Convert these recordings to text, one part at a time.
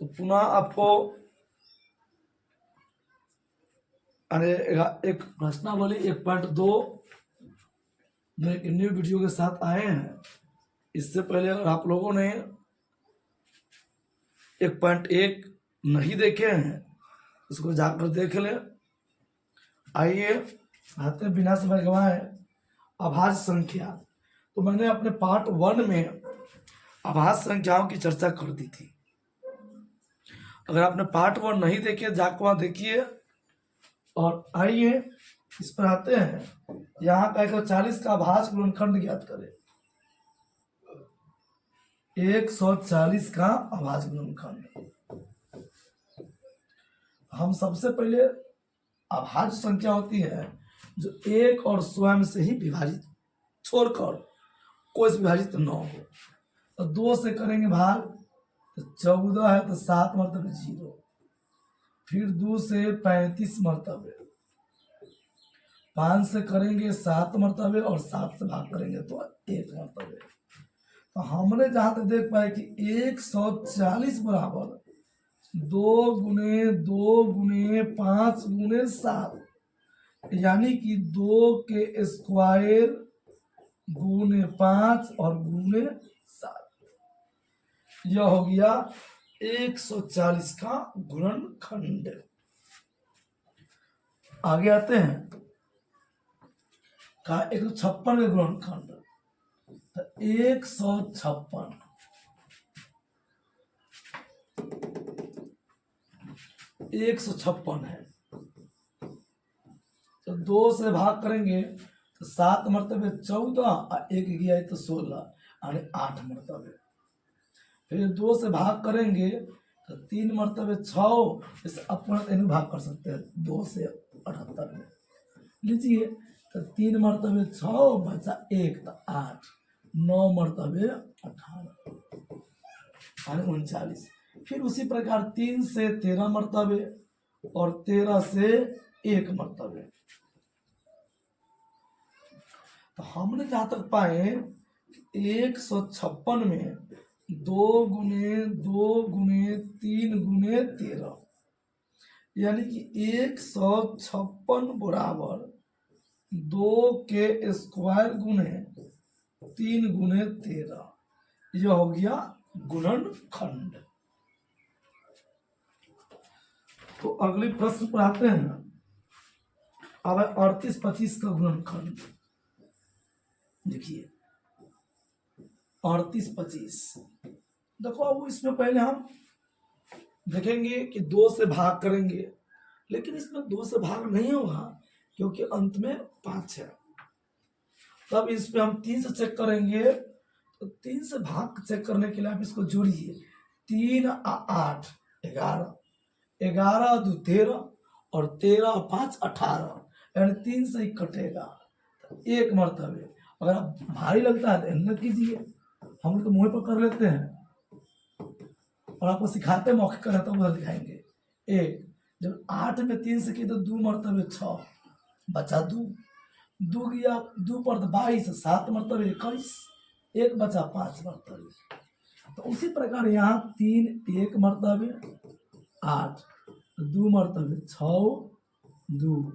तो पुनः आपको अरे एक प्रश्नावली 1.2 में एक न्यू वीडियो के साथ आए हैं। इससे पहले अगर आप लोगों ने 1.1 नहीं देखे हैं इसको जाकर देख ले। आइए आते बिना समय गवाए अभाज्य संख्या। तो मैंने अपने पार्ट 1 में अभाज्य संख्याओं की चर्चा कर दी थी। अगर आपने पार्ट 1 नहीं देखे जाकर वहां देखिए। और आइए इस पर आते हैं। यहाँ का 140 का अभाज्य गुणनखंड ज्ञात करें। 140 का अभाज्य गुणनखंड। हम सबसे पहले अभाज्य संख्या होती है जो एक और स्वयं से ही विभाजित छोड़कर कोई से विभाजित न हो। तो 2 से करेंगे भाग तो 14 है तो 7 मर्तबे 0। फिर 2 से 35 मर्तबे। 5 से करेंगे 7 मर्तबे और 7 से भाग करेंगे तो 1 मर्तबे। तो हमने जहां तक देख पाए कि 140 बराबर 2 गुने 2 गुने 5 गुने 7 यानी कि 2 के स्क्वायर गुने 5 और गुने 7। यह हो गया 140 का गुणनखंड। आगे आते हैं का 156 का गुणनखंड। 156 156 है। तो 2 से भाग करेंगे तो 7 मर्तबे 14 और 1 गया तो 16 यानी 8 मर्तबे। फिर 2 से भाग करेंगे तो 3 मर्तबे 6। इसे अपना भाग कर सकते हैं 2 से 78 में। लीजिए तो 3 मर्तबे 6 बचा 1 तो 8। 9 मर्तबे 18 यानी 39। फिर उसी प्रकार 3 से 13 मर्तबे और 13 से 1 मर्तबे। तो हमने जहां तक पाए 156 में 2 गुने 2 गुने 3 गुने 13 यानी कि 156 बराबर 2 के स्क्वायर गुने 3 गुने 13। यह हो गया गुणनखंड। तो अगले प्रश्न पर आते हैं। अब 38-25 का गुणनखंड देखिए। 38-25 देखो। अब इसमें पहले हम देखेंगे कि 2 से भाग करेंगे लेकिन इसमें 2 से भाग नहीं होगा क्योंकि अंत में 5 है। तब इस पे हम 3 से चेक करेंगे। तो 3 से भाग चेक करने के लिए आप इसको जोड़िए। 3 8 11 11 2 13 और 13 5 18 यानी 3 से ही कटेगा तो 1 मर्तबे। अगर आप भारी लगता है तो हिम्मत कीजिए। हम उसको मुंह पर कर लेते हैं और आपको सिखाते मौके कर तो उधर दिखाएंगे। 1 जब 8 में 3 से की तो 2 मर्तबे 6 बचा 2। 2 गया 2 पर 22 7 मर्तबे 21 1 बचा 5 मर्तबे। तो उसी प्रकार यहाँ 3 1 मर्तबे 8 2 मर्तबे 6 2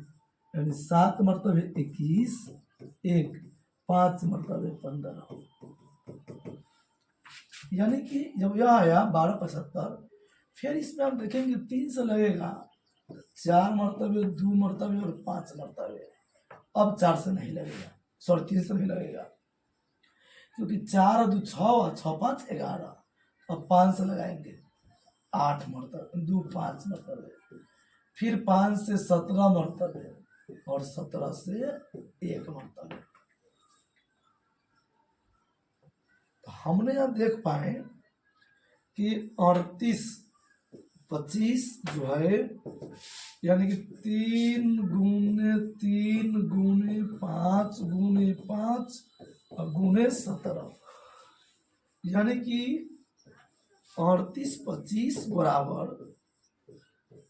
यानी 7 मर्तबे 21 1 5 मर्तबे 15 यानी कि जब यह आया 1275। फिर इसमें हम देखेंगे 3 से लगेगा 4 मर्तबे 2 मर्तबे और 5 मर्तबे। अब 4 से नहीं लगेगा, सॉरी 3 से नहीं लगेगा क्योंकि 4 2 6 6 5 11। अब 5 से लगाएंगे 8 मर्तबे 2 5 मर्तबे। फिर 5 से 17 मर्तबे और 17 से 1 मर्तबे। तो हमने यहां देख पाए कि 38-25 जो है यानी कि 3 गुने 3 गुने 5 गुने 5 और गुने 17 यानी कि 38-25 बराबर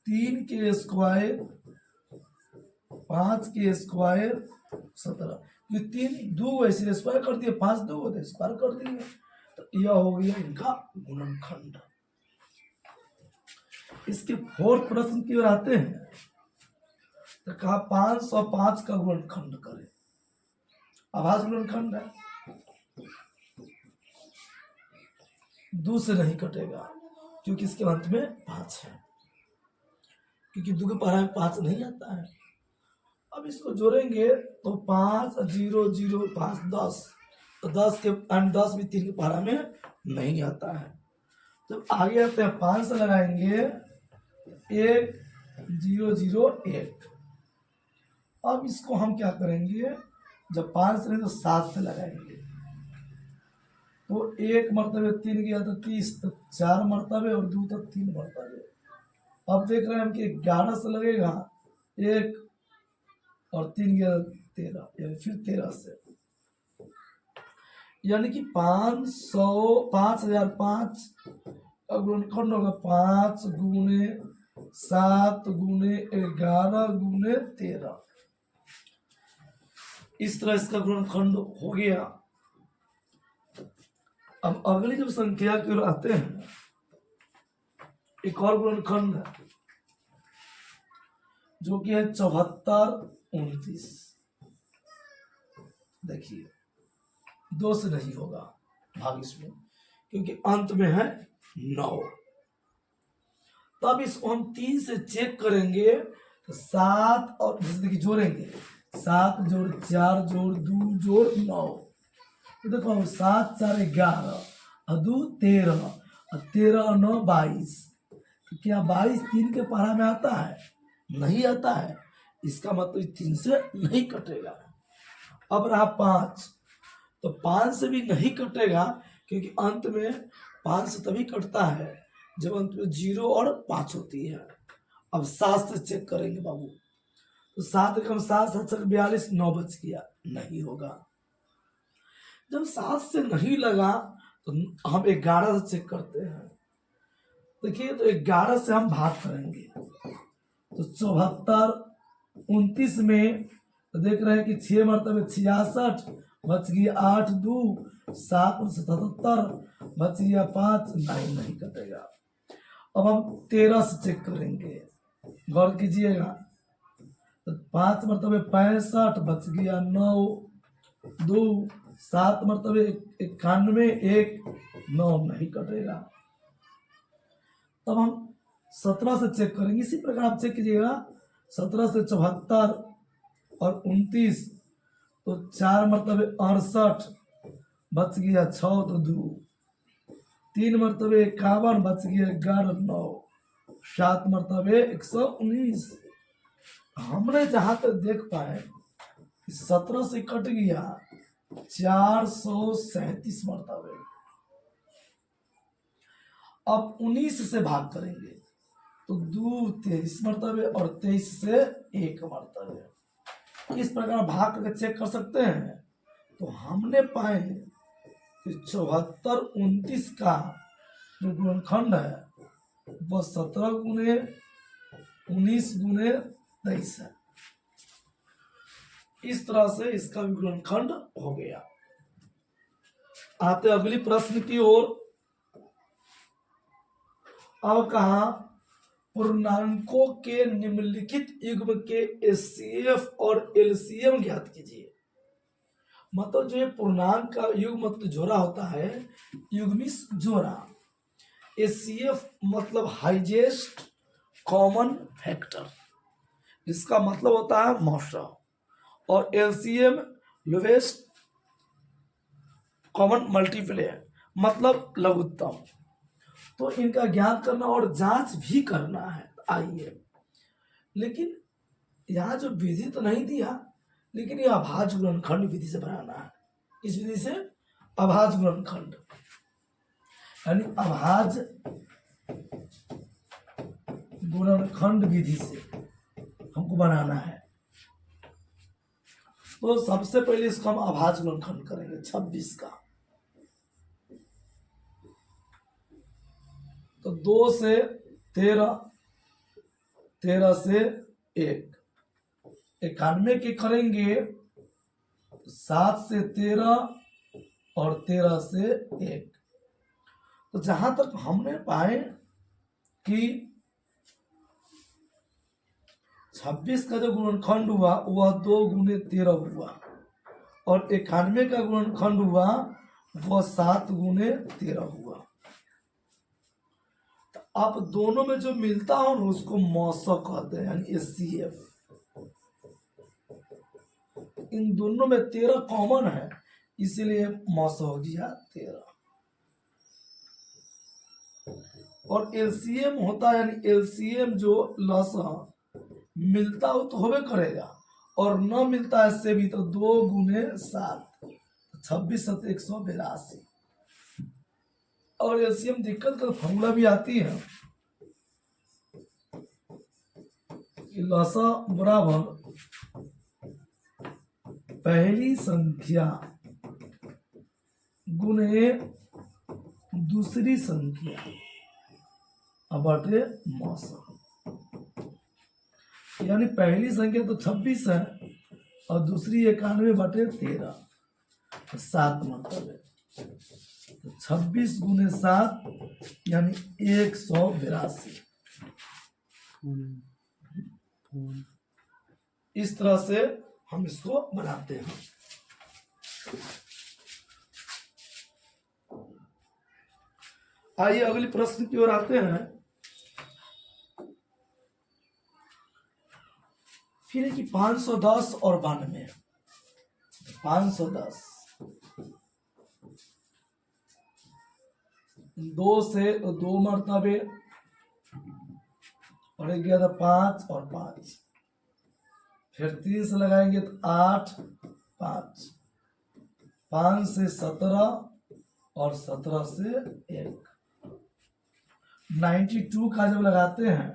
3 के स्क्वायर 5 के स्क्वायर 17। ये 3 2 ऐसे स्क्वायर कर दिए 5 2 स्क्वायर कर दिए। तो यह हो गया इनका गुणनखंड। इसके 4 प्रश्न की ओर आते हैं तो कहा 505 का गुणनखंड करें। अभाज्य गुणनखंड है, 2 से नहीं कटेगा क्योंकि इसके अंत में 5 है, क्योंकि 2 के पहला में 5 नहीं आता है। अब इसको जोड़ेंगे तो 5 0 0 5 10, तो 10 के 10 भी 3 के पहला में नहीं आता है। जब आगे आते हैं 5 से लगाएंगे 1 0 0 1। अब इसको हम क्या करेंगे, जब 5 से नहीं तो 7 से लगाएंगे तो 1 मरतबे 3 गया तो 30, तो 4 मरतबे और 2 तो 3 मरतबे। अब देख रहे हैं हम कि 11 से लगेगा 1 और 3 गया 13, यानी फिर 13 से, यानी कि 5005 का गुणनखंड होगा 5 गुने 7 गुने 11 गुने 13। इस तरह इसका गुणनखंड हो गया। अब अगली जब संख्या की ओर आते हैं, एक और गुणनखंड है जो कि है 74 29। देखिए 2 से नहीं होगा भाग इसमें, क्योंकि अंत में है 9। तब इसको हम 3 से चेक करेंगे तो 7 और देखिए जोड़ेंगे 7 जोड़ 4 जोड़ 2 जोड़ 9। तो देखो 7 4 11 और 2 13 और 13 और 9 22। तो क्या 22 3 के पहला में आता है? नहीं आता है। इसका मतलब 3 से नहीं कटेगा। अब रहा 5, तो 5 से भी नहीं कटेगा, क्योंकि अंत में 5 से तभी कटता है जब अंत में 0 और 5 होती है। अब 7 से चेक करेंगे बाबू, तो 7 कम 7 7 42 9 बच गया, नहीं होगा। जब 7 से नहीं लगा तो हम 11 से चेक करते हैं। देखिए तो 11 से हम भाग करेंगे तो 74 29 में तो देख रहे हैं कि 6 मरतबे 66 बच गया 8 2 7 77 बच गया 5 नहीं कटेगा। अब हम 13 से चेक करेंगे, गौर कीजिएगा, तो 5 मरतबे 65 बच गया 9 2 7 मरतबे 91 1 9 नहीं कटेगा। तब हम 17 से चेक करेंगे। इसी प्रकार आप चेक कीजिएगा, 17 से 74 और 29 तो 4 मरतबे 68 बच गया 6 तो 2 3 मरतबे 51 बच गया 11 9 7 मरतबे 119। हमने जहां तक देख पाए 17 से कट गया 437 मरतबे। अब 19 से भाग करेंगे तो 2 23 मरतबे और 23 से 1 मरतबे। इस प्रकार भाग करके चेक कर सकते हैं। तो हमने पाए कि 74 29 का जो गुणनखंड है वह 17 गुने 19 गुने 23 है। इस तरह से इसका गुणनखंड हो गया। आते अगली प्रश्न की ओर। अब कहा पूर्णांकों के निम्नलिखित युग्म के एचसीएफ और एलसीएम ज्ञात कीजिए। मतलब जो ये पूर्णांक का युग्म मतलब जोड़ा होता है, युग्मित जोड़ा। एचसीएफ मतलब हाईएस्ट कॉमन फैक्टर, जिसका मतलब होता है मौसा, और एलसीएम लोवेस्ट कॉमन मल्टीप्लायर मतलब लघुत्तम। तो इनका ज्ञान करना और जांच भी करना है। आइए, लेकिन यहाँ जो विधि तो नहीं दिया, लेकिन ये अभाज्य गुणनखंड विधि से बनाना है। इस विधि से अभाज्य गुणनखंड यानी अभाज्य गुणनखंड विधि से हमको बनाना है। तो सबसे पहले इसको हम अभाज्य गुणनखंड करेंगे 26 का। तो 2 से 13, 13 से 1, 91 के करेंगे 7 से 13 और 13 से 1, तो जहां तक हमने पाए कि 26 का जो गुणनखंड हुआ वह 2 गुने 13 हुआ, और 91 का गुणनखंड हुआ वह 7 गुने 13 हुआ। तो अब दोनों में जो मिलता हो ना उसको मौसा कहते हैं, यानी HCF। इन दोनों में 13 कॉमन है, इसीलिए मौसा हो गया 13। और LCM होता है, यानी LCM जो लसा मिलता हो तो होबे करेगा, और न मिलता है इससे भी तो 2 गुने 7, 26 7 182। और LCM दिक्कत का फॉर्मूला भी आती है कि लसा बराबर पहली संख्या गुने दूसरी संख्या बटे मौसा। यानी पहली संख्या तो 26 है और दूसरी 91 बटे 13, 7 मतलब है। तो 26 गुने 7 यानी 182। इस तरह से हम इसको बनाते हैं। आइए अगली प्रश्न की ओर आते हैं। फिर है कि 510 और 92। 510 2 से 2 मरतबे, और एक गया था 5 और 5, फिर 3 से लगाएंगे तो 8 5, 5 से 17 और 17 से 1। 92 का जब लगाते हैं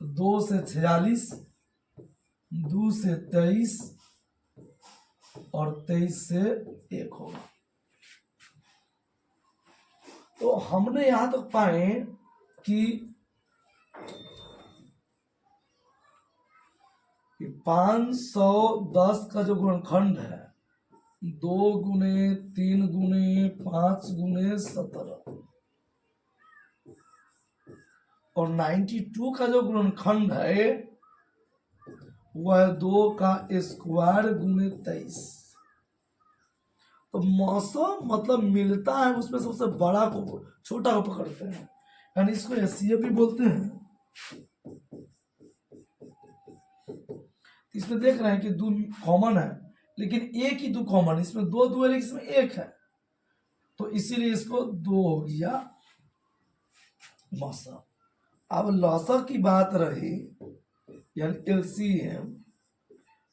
2 से 46, 2 से 23 और 23 से 1 होगा। तो हमने यहां तक पाए कि 510 का जो गुणनखंड है 2 गुने 3 गुने 5 गुने 17, और 92 का जो गुणनखंड है वह 2 का स्क्वायर गुने 23। तो मौसा मतलब मिलता है, उसमें सबसे बड़ा को छोटा को पकड़ते हैं, यानी इसको HCF भी बोलते हैं। इसमें देख रहे हैं कि 2 कॉमन है, लेकिन एक ही 2 कॉमन, इसमें 2 2 है लेकिन इसमें 1 है, तो इसीलिए इसको 2 हो गया मौसा। अब लौसा की बात रही, यानी LCM,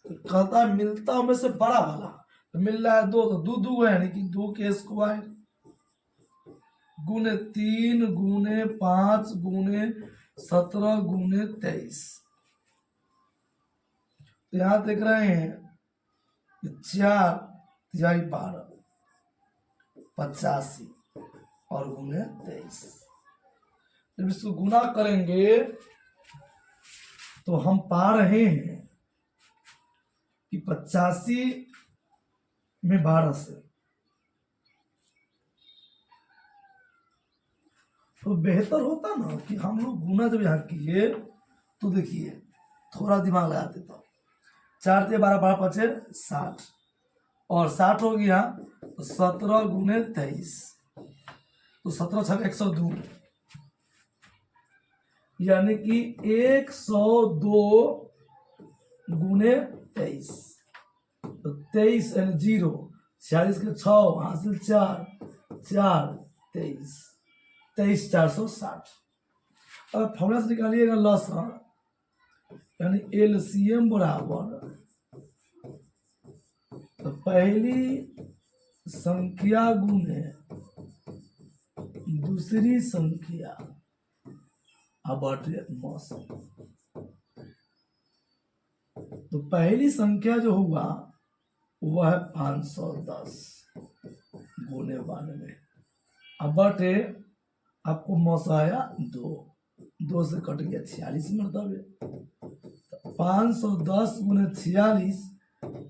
तो कहता है मिलता में से बड़ा वाला, तो मिल रहा है 2, तो 2 2 है, यानी कि 2 के स्क्वायर गुने 3 गुने 5 गुने 17 गुने 23। तो यहां देख रहे हैं 4 3 12 85 और गुने 23। जब इसको गुना करेंगे तो हम पा रहे हैं कि 85 में 12 से, तो बेहतर होता ना कि हम लोग गुना जब यहाँ किए तो देखिए थोड़ा दिमाग लगा देता हूँ। 4 से 12 12 5 60, और 60 हो गया तो 17 गुने 23, तो 17 6 102, यानी कि 102 गुने 23, तो 23 यानी 0, 46 के 6 हासिल 4 4 23, 23 460। अब फॉर्मूला से निकालिएगा लसा, यानी LCM बराबर तो पहली संख्या गुने दूसरी संख्या बटे मौसा। तो पहली संख्या जो हुआ वह है 510 गुने 92, अब बटे आपको मौसा आया 2 से कट गया 46 मरतबे, 510 गुने 46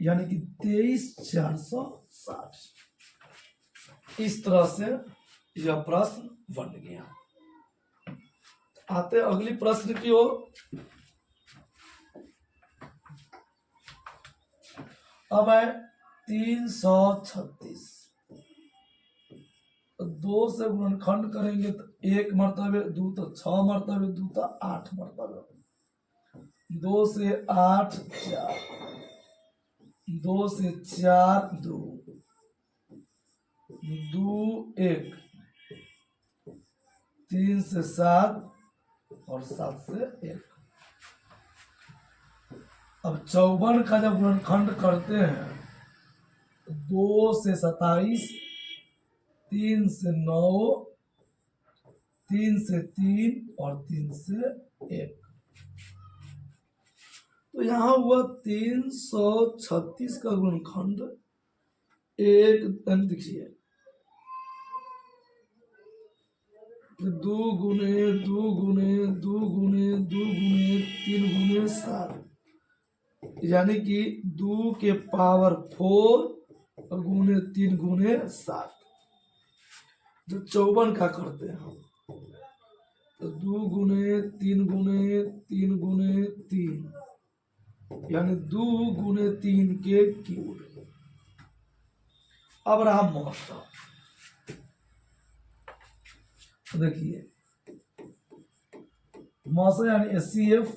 यानी कि 23 460। इस तरह से यह प्रश्न बन गया। आते अगली प्रश्न की ओर। अब है 336। 2 से गुणनखंड करेंगे तो 1 मर्तबे, 2 तो 6 मर्तबे, 2 तो 8 मर्तबे, 2 से 8 4, 2 से 4 2, 2 1, 3 से 7 और 7 से 1। अब 54 का जब गुणनखंड करते हैं, 2 से 27, 3 से 9, 3 से 3 और 3 से 1। तो यहां हुआ 336 का गुणनखंड एक, देखिए 2 गुने 2 गुने 2 गुने 2 गुने 3 गुने 7, यानी कि 2 के पावर 4 और गुने 3 गुने 7, जो 54 का करते हैं हम। तो 2 गुने 3 गुने 3 गुने 3, यानी 2 गुने 3 के क्यूब। अब रहा मौसा। देखिए मौसा यानी HCF,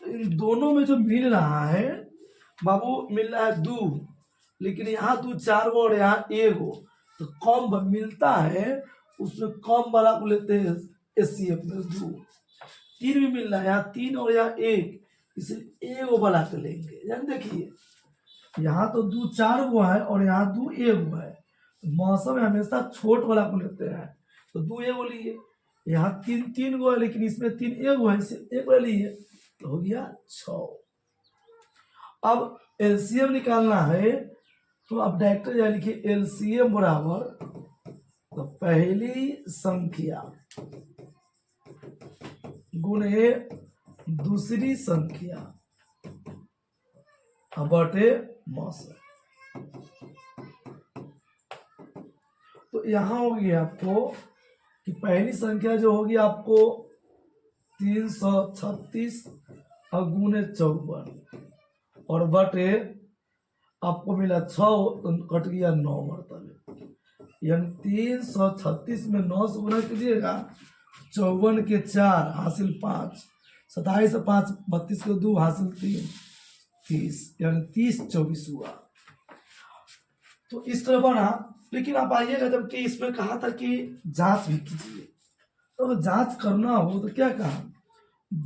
इन दोनों में जो मिल रहा है बाबू, मिल रहा है 2, लेकिन यहाँ 2 4 गो और यहाँ 1 गो, तो कम मिलता है, उसमें कम वाला को लेते हैं HCF में 2। 3 भी मिल रहा है, यहाँ 3 और यहाँ 1, इसलिए 1 गो वाला के लेंगे। यानी देखिए यहाँ तो 2 4 गो है और यहाँ 2 1 गो है, मौसम में हमेशा छोट वाला को लेते हैं, तो 2 1 गो लिए। यहाँ 3 3 गो है, लेकिन इसमें 3 1 गो है, इसे 1 गो लिए, तो हो गया 6। अब एलसीएम निकालना है, तो अब डायरेक्टर लिखिए एलसीएम बराबर, तो पहली संख्या गुणे दूसरी संख्या बटे मौसम। तो यहां होगी आपको कि पहली संख्या जो होगी आपको 336 और गुणे 54 और बटे आपको मिला 6, तो कट गया 9 मरतबे, यानी 336 में 9 से गुना कीजिएगा, 54 के 4 हासिल 5, 27 से 5 32 के 2 हासिल 3, 30, यानी 30 24 हुआ। तो इस तरह बना। लेकिन आप आइएगा, जबकि इसमें कहा था कि जांच भी कीजिए, तो जांच करना हो तो क्या कहा,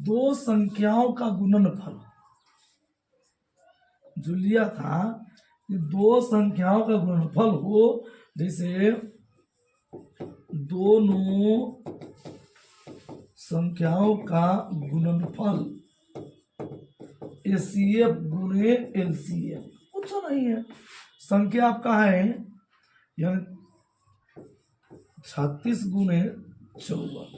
2 संख्याओं का गुणनफल जो लिया था कि 2 संख्याओं का गुणनफल हो, जैसे दोनों संख्याओं का गुणनफल HCF गुणे LCM, कुछ नहीं है, संख्या आपका है यानी 36 गुणे 54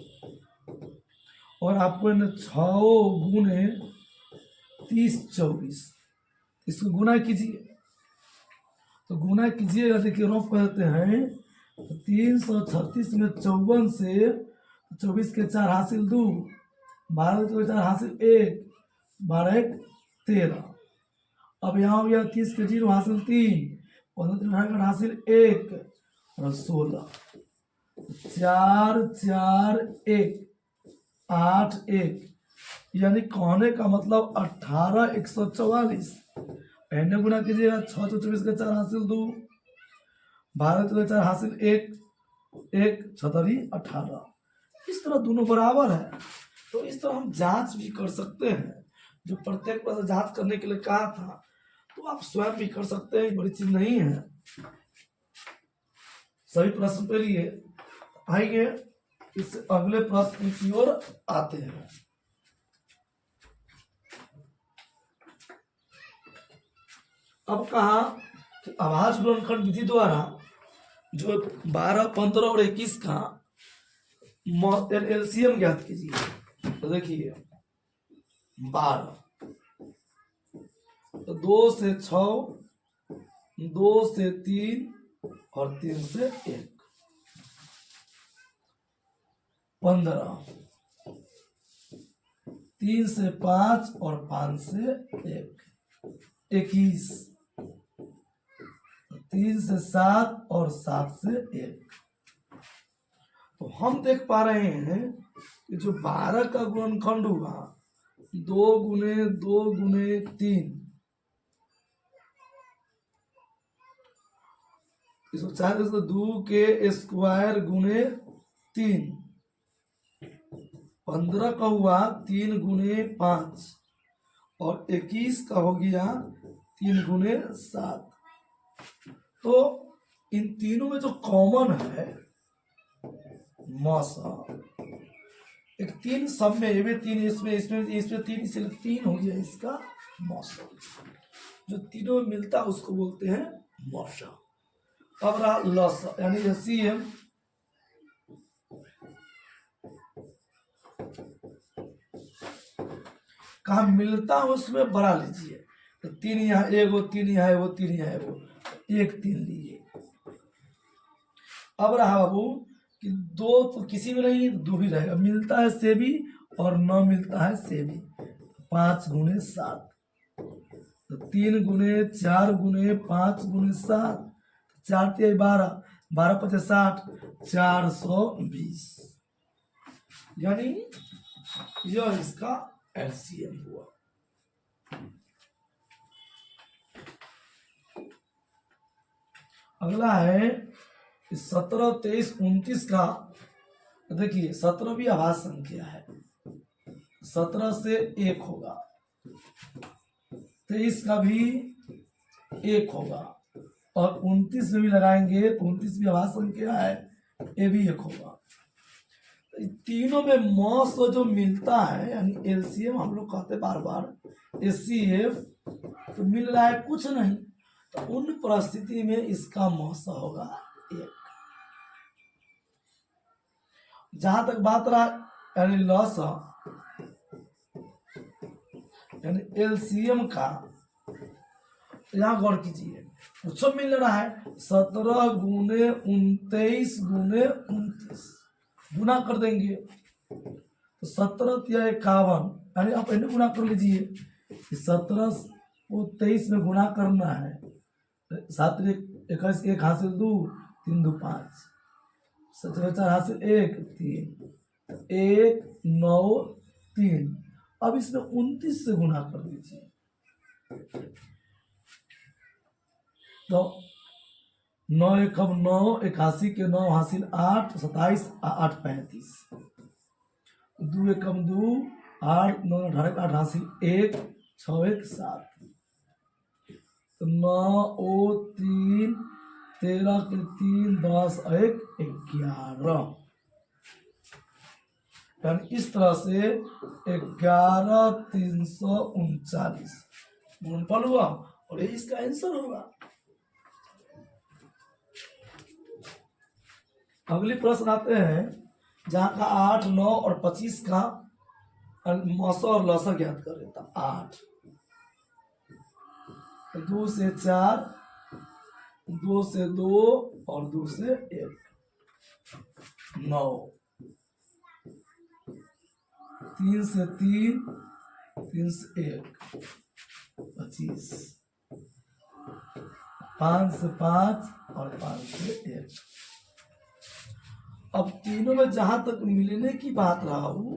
और आपको 6 गुणे 30 24, इसको गुना कीजिए। तो गुना कीजिएगा, देखिए रफ कहते हैं 336 में 54 से 24 के 4 हासिल 2, 12 के 4 हासिल 1, 12 1 13। अब यहाँ हो गया 30 के 0 हासिल 3, 15 के हासिल 1 और 16, 4 4 1 8 1, यानी कहने का मतलब 18 144। पहले गुना कीजिएगा, 6 24 के 4 हासिल 2, 12 के 4 हासिल 1 1 6 18। इस तरह दोनों बराबर है, तो इस तरह हम जांच भी कर सकते हैं। जो प्रत्येक पर जांच करने के लिए कहा था, तो आप स्वयं भी कर सकते हैं, बड़ी चीज नहीं है। सभी प्रश्न के लिए आइए इस अगले प्रश्न की ओर आते हैं। अब कहा कि आभाज्य गुणनखंड विधि द्वारा जो 12 15 और 21 का एलसीएम ज्ञात कीजिए। तो देखिए 12, तो 2 से 6, 2 से 3 और 3 से 1 15, 3 से 5 और 5 से 1 21, 3 से 7 और 7 से 1। तो हम देख पा रहे हैं कि जो 12 का गुणनखंड हुआ 2 गुने 2 गुने 3, इसको चाहे तो 2 के स्क्वायर गुने 3, 15 का हुआ 3 गुने 5 और 21 का हो गया 3 गुने 7। तो इन तीनों में जो कॉमन है मौसा, एक 3 सब में, ये भी 3, इसमें 3, इसलिए 3 हो गया इसका मौसा। जो तीनों में मिलता है उसको बोलते हैं मौसा। अब रहा लस यानी LCM, कहा मिलता है उसमें बड़ा लीजिए, तो 3 यहाँ एगो, 3 यहाँ एगो, 3 यहाँ एगो, 1 3 लिए। अब रहा बाबू कि 2 तो किसी में नहीं है तो 2 ही रहेगा, मिलता है से भी और न मिलता है से भी। 5 गुने 7, तो 3 गुने 4 गुने 5 गुने 7, 4 3 12, 12 5 60, 420, यानी यह इसका LCM हुआ। अगला है 17 23 29 का। देखिए 17 भी आभास संख्या है, 17 से 1 होगा, 23 का भी 1 होगा और 29 में भी लगाएंगे तो 29 भी आभास संख्या है, ये भी 1 होगा। तीनों में मौस जो मिलता है यानी LCM हम लोग कहते बार बार HCF, तो मिल रहा है कुछ नहीं, तो उन परिस्थिति में इसका मौसा होगा 1। जहां तक बात रहा यानी लॉस यानी LCM का, यहाँ गौर कीजिए कुछ मिल रहा है 17 गुने 29 गुने 29, गुना कर देंगे तो 17 या 51, यानी आप इन्हें गुना कर लीजिए। 17 को 23 में गुना करना है, 7 21 1 हासिल 2 3 2 5, 4 हासिल 1 3 1 9 3। अब इसमें 29 से गुना कर दीजिए तो 9 1 9, 81 के 9 हासिल 8, 27 8 35, 2 1 2, 8 9 18 8 हासिल 1, 6 1 7, 9 ओ 3 13 के 3 10 1 11, यानी इस तरह से 11 339 गुणनफल हुआ और ये इसका आंसर होगा। अगली प्रश्न आते हैं जहां का 8 9 और 25 का मौसा और लौसा ज्ञात कर देता। 8 2 से 4, 2 से 2 और 2 से 1, 9, 3 से 3, 3 से 1, 25, 5 से 5 और 5 से 1। अब तीनों में जहां तक मिलने की बात रहा हूं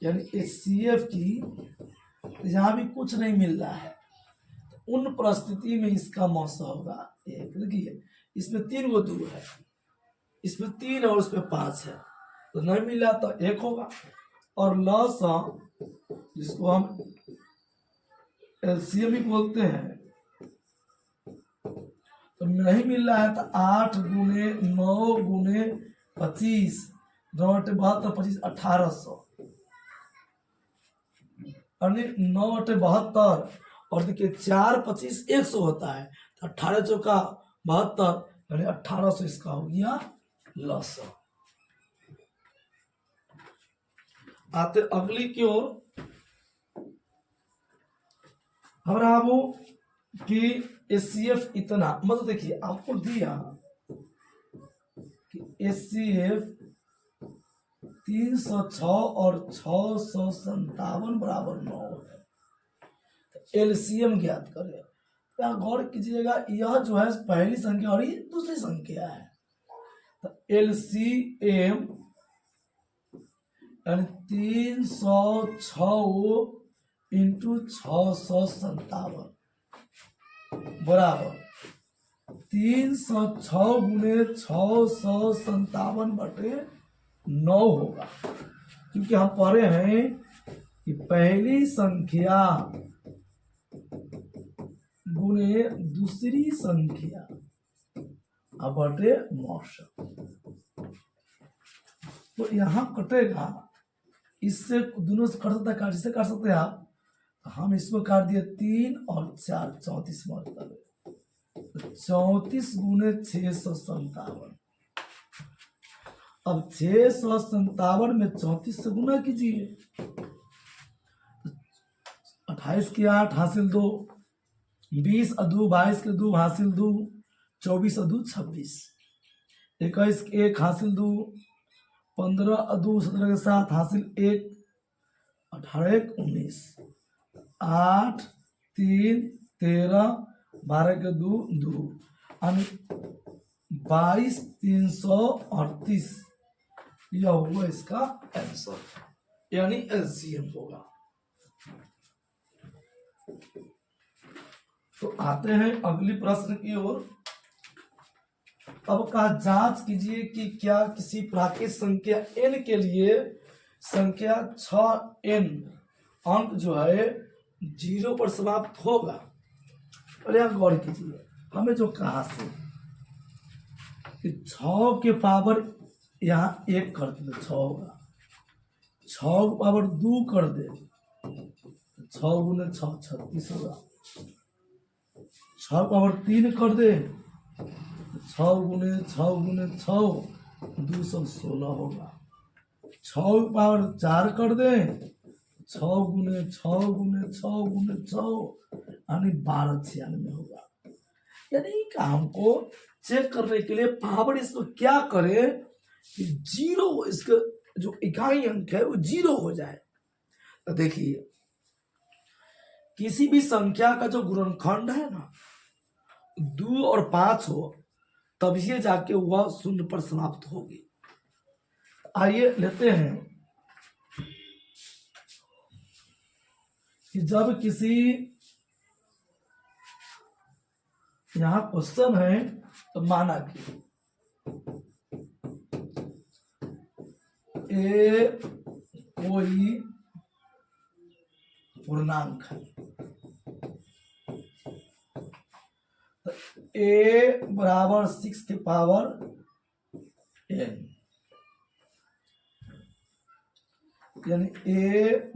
यानी HCF की, यहां भी कुछ नहीं मिल रहा है, तो उन परिस्थिति में इसका मौसा होगा 1। देखिए इसमें 3 गो 2 है, इसमें 3 और उसमें 5 है, तो नहीं मिला तो 1 होगा। और लॉसा जिसको हम LCM भी बोलते हैं, तो नहीं मिल रहा है तो 8 गुने 9 गुने 25, 9 8 72 25 1800, यानी 9 8 72, और देखिए 4 25 100 होता है, तो 18 चौका 72, यानी 1800 इसका हो गया लॉस। आते अगली की ओर, हम रहा वो कि HCF इतना, मतलब देखिए आपको दिया कि HCF 306 और 657 बराबर 9 है। तो LCM ज्ञात करें। यहाँ गौर कीजिएगा, यह जो है पहली संख्या और ये दूसरी संख्या है। तो LCM यानी 306 इंटू 657 बराबर 306 गुने 657 बटे 9 होगा। क्योंकि हम पढ़े हैं कि पहली संख्या गुने दूसरी संख्या अब बटे 900। तो यहाँ कटेगा, इससे दोनों से कट सकता है, काट से काट सकते हैं आप। हम इसको काट दिए 3 और 4 34 मतलब 34 गुने 657। अब 657 में 34 से गुना कीजिए, 28 की 8 हासिल 2, 20 अदू 22 के 2 हासिल 2, 24 अदू 26, 21 के 1 हासिल 2, 15 अदू 17 के 7 हासिल 1, 18 एक 19, 8 3 13, 12 के 2 2 यानी 22 338। यह हुआ इसका आंसर, यानी LCM होगा। तो आते हैं अगली प्रश्न की ओर। अब का जांच कीजिए कि क्या किसी प्राकृत संख्या n के लिए संख्या 6n अंक जो है 0 पर समाप्त होगा। और यह गौर कीजिए, हमें जो कहा से कि 6 के पावर यहाँ 1 कर दे तो 6 होगा, 6 के पावर 2 कर दे 6 गुने 6 36 होगा, 6 पावर 3 कर दे 6 गुने 6 216 होगा, 6 पावर 4 कर दे 6 गुने 6 यानी 1296 होगा। यानी काम को चेक करने के लिए पावर इसको क्या करे कि 0, इसका जो इकाई अंक है वो 0 हो जाए। तो देखिए, किसी भी संख्या का जो गुणनखंड है ना 2 और 5 हो, तब ये जाके वह 0 पर समाप्त होगी। आइए लेते हैं कि जब किसी, यहां क्वेश्चन है तो माना कि ए कोई पूर्णांक है, तो ए बराबर 6 के पावर n, यानी ए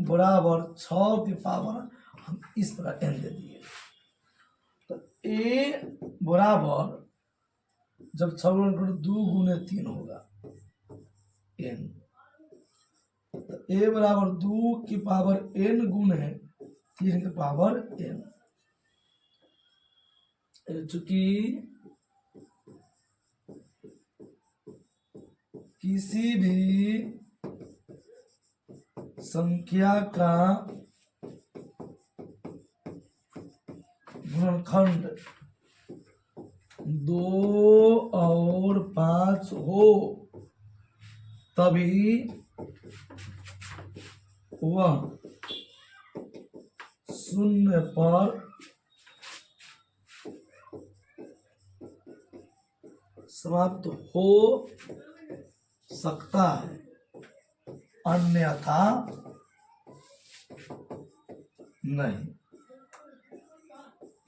बराबर 6 के पावर हम इस प्रकार n दे दिए। तो ए बराबर जब 6 गुणे 2 गुने 3 होगा n, तो ए बराबर 2 की पावर n गुने 3 के पावर n। चूंकि किसी भी संख्या का गुणनखंड 2 और 5 हो तभी वह 0 पर समाप्त हो सकता है, अन्यथा नहीं।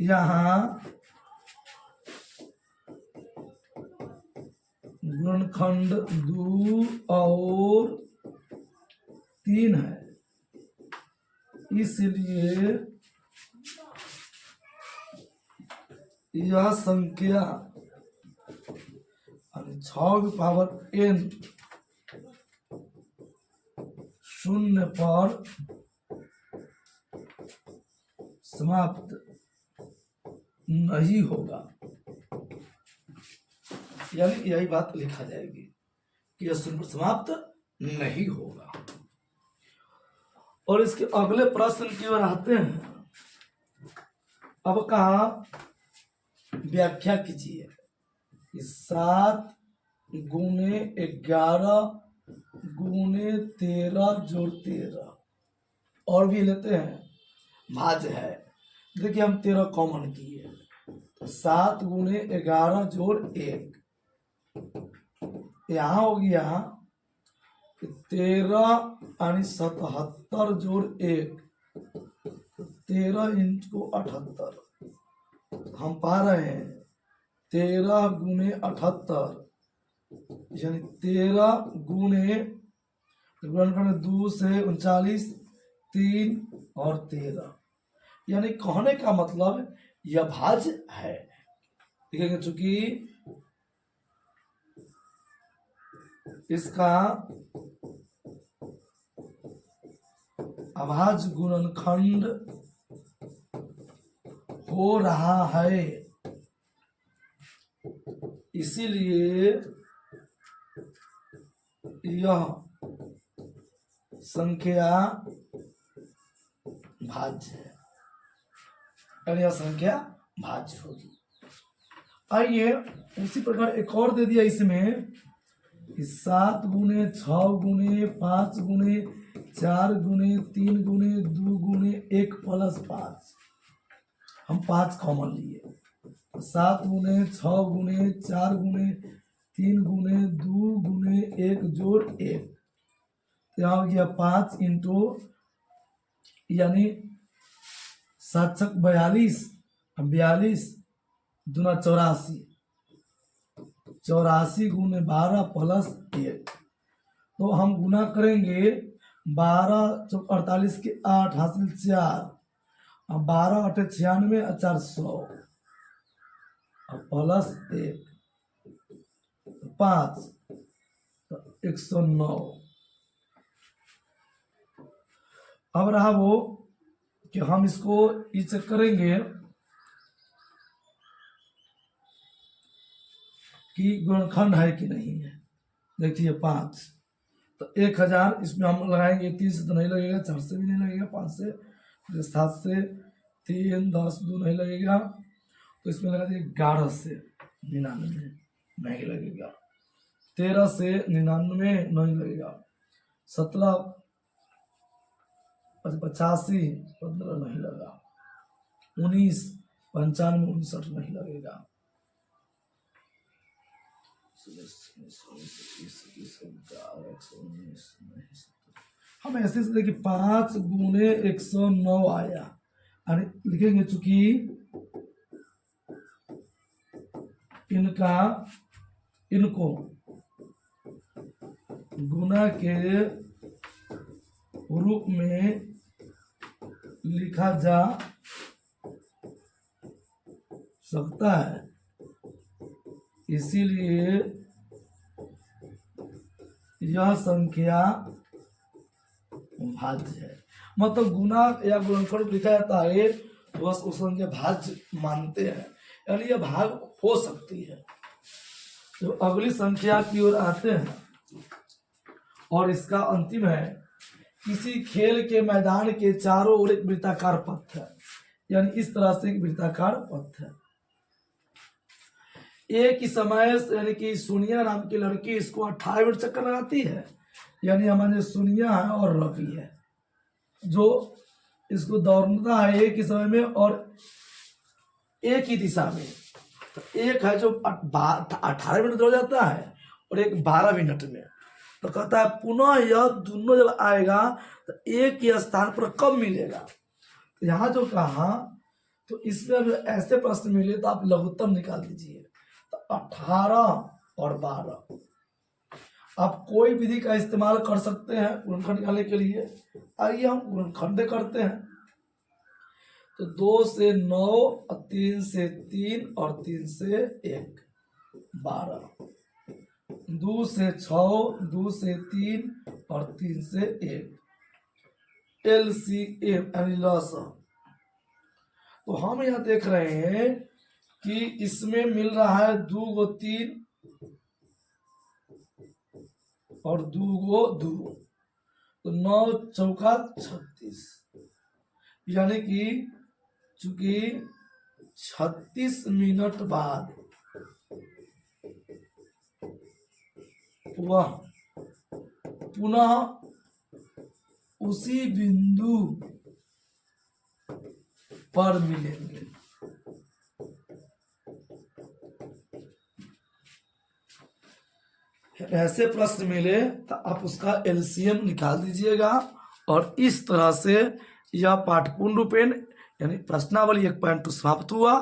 यहाँ गुणनखंड 2 और 3 है, इसलिए यह संख्या 6 की पावर n 0 पर समाप्त नहीं होगा। यानी यही बात लिखा जाएगी कि यह शून्य पर समाप्त नहीं होगा। और इसके अगले प्रश्न की ओर आते हैं। अब कहा व्याख्या कीजिए। 7 गुने 11 गुने 13 जोड़ 13 और भी लेते हैं भाज्य है। देखिए हम 13 कॉमन किए तो 7 गुने 11 जोड़ 1 यहाँ हो गया 13 यानी 77 जोड़ 1 13 इंटू 78 हम पा रहे हैं 13 गुने 78 यानी 13 गुने 2 से 39 3 और 13 यानी कहने का मतलब यह भाज्य है। देखेंगे चूंकि इसका अभाज्य गुणनखंड हो रहा है, इसीलिए यह संख्या भाज्य है, यानी यह संख्या भाज्य होगी। आइए उसी प्रकार एक और दे दिया इसमें 7 गुने 6 गुने 5 गुने 4 गुने 3 गुने 2 गुने 1 प्लस 5 हम 5 कॉमन लिए 7 गुने 6 गुने 4 गुने 3 गुने 2 गुने 1 जोड़ 1 यहाँ हो गया 5 इंटू यानी 7 42 42 दूना 84 84 गुने 12 प्लस 1 तो हम गुना करेंगे 12 48 के 8 हासिल 4 अब 12 8 96 400 प्लस 1 5 109। अब रहा वो कि हम इसको ये चेक करेंगे कि गुणनखंड है कि नहीं है। देखिए 5 तो 1000 इसमें हम लगाएंगे 3 से तो नहीं लगेगा, 4 से भी नहीं लगेगा, 5 से 7 से 3 10 2 नहीं लगेगा तो इसमें लगा दिए 11 से 99 नहीं लगेगा, 13 से 99 नहीं लगेगा, 17 85 15 नहीं लगा, 19 95 59 नहीं लगेगा, हम ऐसे से देखिए 5 गुने 109 आया यानी लिखेंगे चूंकि इनको गुना के रूप में लिखा जा सकता है, इसीलिए यह संख्या भाज्य है। मतलब गुना या गुणनखंड लिखा जाता है तो बस उस संख्या भाज्य मानते हैं, यानी यह भाग हो सकती है। तो अगली संख्या की ओर आते हैं और इसका अंतिम है किसी खेल के मैदान के चारों ओर एक वृत्ताकार पथ है, यानी इस तरह से एक वृत्ताकार पथ है। एक ही समय यानी कि सोनिया नाम की लड़की इसको 18 मिनट चक्कर लगाती है, यानी हमारे सोनिया है और रवि है जो इसको दौड़ना है एक ही समय में और एक ही दिशा में। तो एक है जो 18 मिनट दौड़ जाता है और एक 12 मिनट में। तो कहता है पुनः यह दोनों जब आएगा तो एक ही स्थान पर कब मिलेगा। तो यहाँ जो कहा तो इसमें अगर ऐसे प्रश्न मिले तो आप लघुत्तम निकाल दीजिए। तो 18 और 12 आप कोई विधि का इस्तेमाल कर सकते हैं गुणनखंड निकालने के लिए। आइए हम गुणनखंड करते हैं। तो 2 से 9 और 3 से 3 और 3 से 1 12, 2 से 6 2 से 3 और 3 से 1 LCM यानी लसा। तो हम यहाँ देख रहे हैं कि इसमें मिल रहा है 2 गो 3 और 2 गो 2, तो 9 चौका 36, यानी कि चूंकि 36 मिनट बाद वह पुनः उसी बिंदु पर मिलेंगे। ऐसे प्रश्न मिले तो आप उसका एलसीएम निकाल दीजिएगा, और इस तरह से यह पाठ पूर्ण रूपेण यानी प्रश्नावली 1.2 समाप्त हुआ।